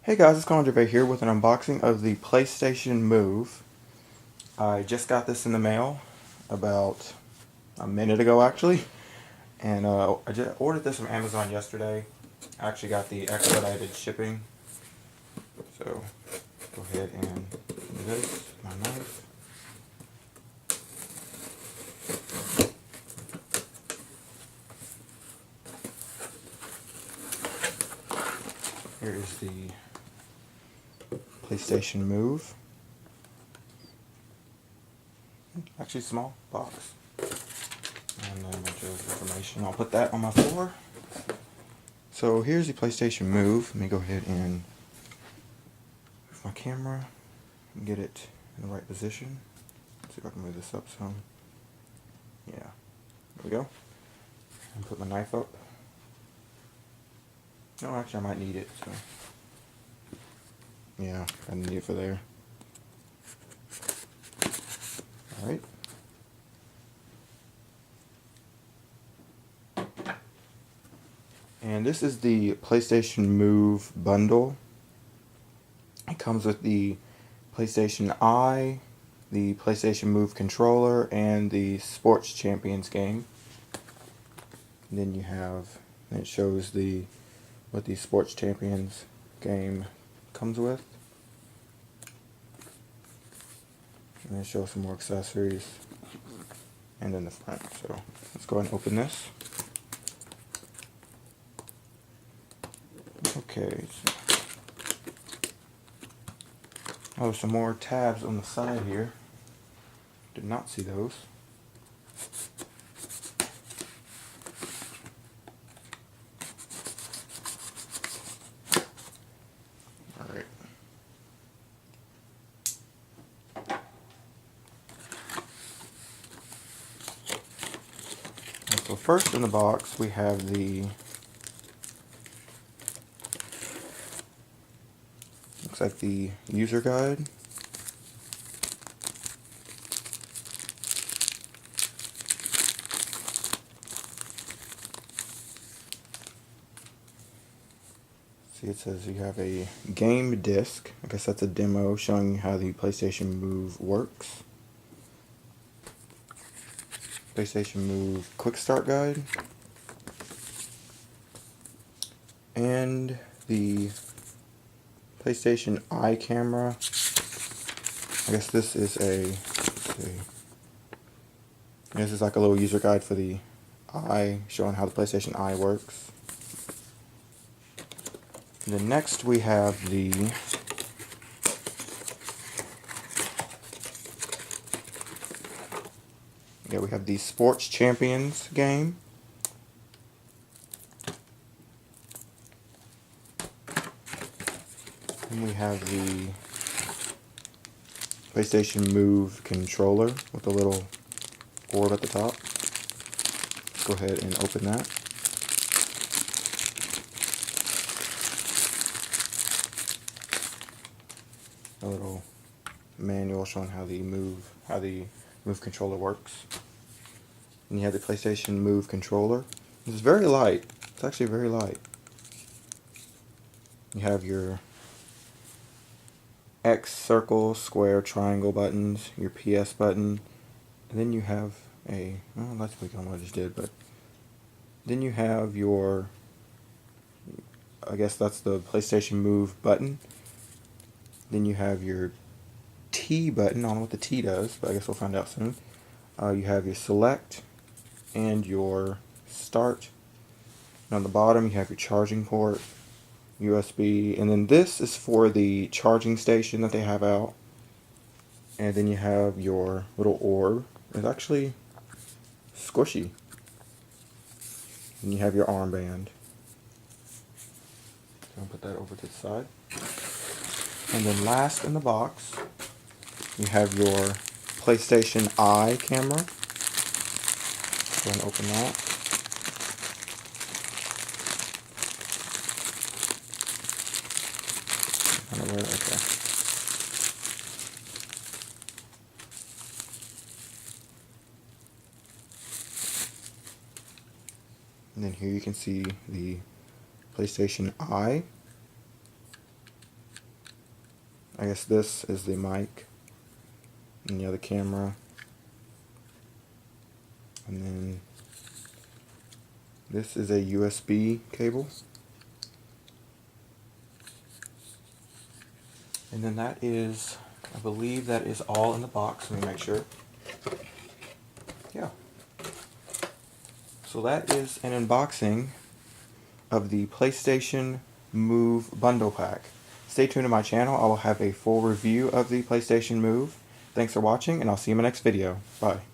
Hey guys, it's Conjure here with an unboxing of the PlayStation Move. I just got this in the mail about a minute ago actually, and I just ordered this from Amazon yesterday. I actually got the expedited shipping, so go ahead and do this, my knife. Here is the PlayStation Move. Actually, small box. And then a bunch of information. I'll put that on my floor. So here's the PlayStation Move. Let me go ahead and move my camera and get it in the right position. Let's see if I can move this up some. Yeah, there we go. And put my knife up. No, actually I might need it, so. Yeah, I need it for there. Alright. And this is the PlayStation Move bundle. It comes with the PlayStation Eye, the PlayStation Move controller, and the Sports Champions game. And then you have, and it shows what the Sports Champions game comes with. And it shows some more accessories. And then the front. So let's go ahead and open this. Okay. Oh, some more tabs on the side here. Did not see those. Alright. So first in the box we have the looks like the user guide. See, it says you have a game disc. I guess that's a demo showing you how the PlayStation Move works. PlayStation Move Quick Start Guide. And the PlayStation Eye camera. I guess this is this is like a little user guide for the Eye, showing how the PlayStation Eye works. And then next we have the Sports Champions game. And we have the PlayStation Move controller with a little orb at the top. Let's go ahead and open that. A little manual showing how the Move controller works. And you have the PlayStation Move controller. It's very light. It's actually very light. You have your X, circle, square, triangle buttons, your PS button, and then you have let's click on what I just did, but then you have your, I guess that's the PlayStation Move button. Then you have your T button. I don't know what the T does, but I guess we'll find out soon. You have your select and your start. And on the bottom you have your charging port, USB, and then this is for the charging station that they have out. And then you have your little orb. It's actually squishy. And you have your armband. So I'll put that over to the side. And then last in the box, you have your PlayStation Eye camera. Go ahead and open that. Okay. And then here you can see the PlayStation Eye. I guess this is the mic, and the other camera, and then this is a USB cable, and then that is, I believe that is all in the box. Let me make sure. Yeah. So that is an unboxing of the PlayStation Move bundle pack. Stay tuned to my channel. I will have a full review of the PlayStation Move. Thanks for watching, and I'll see you in my next video. Bye.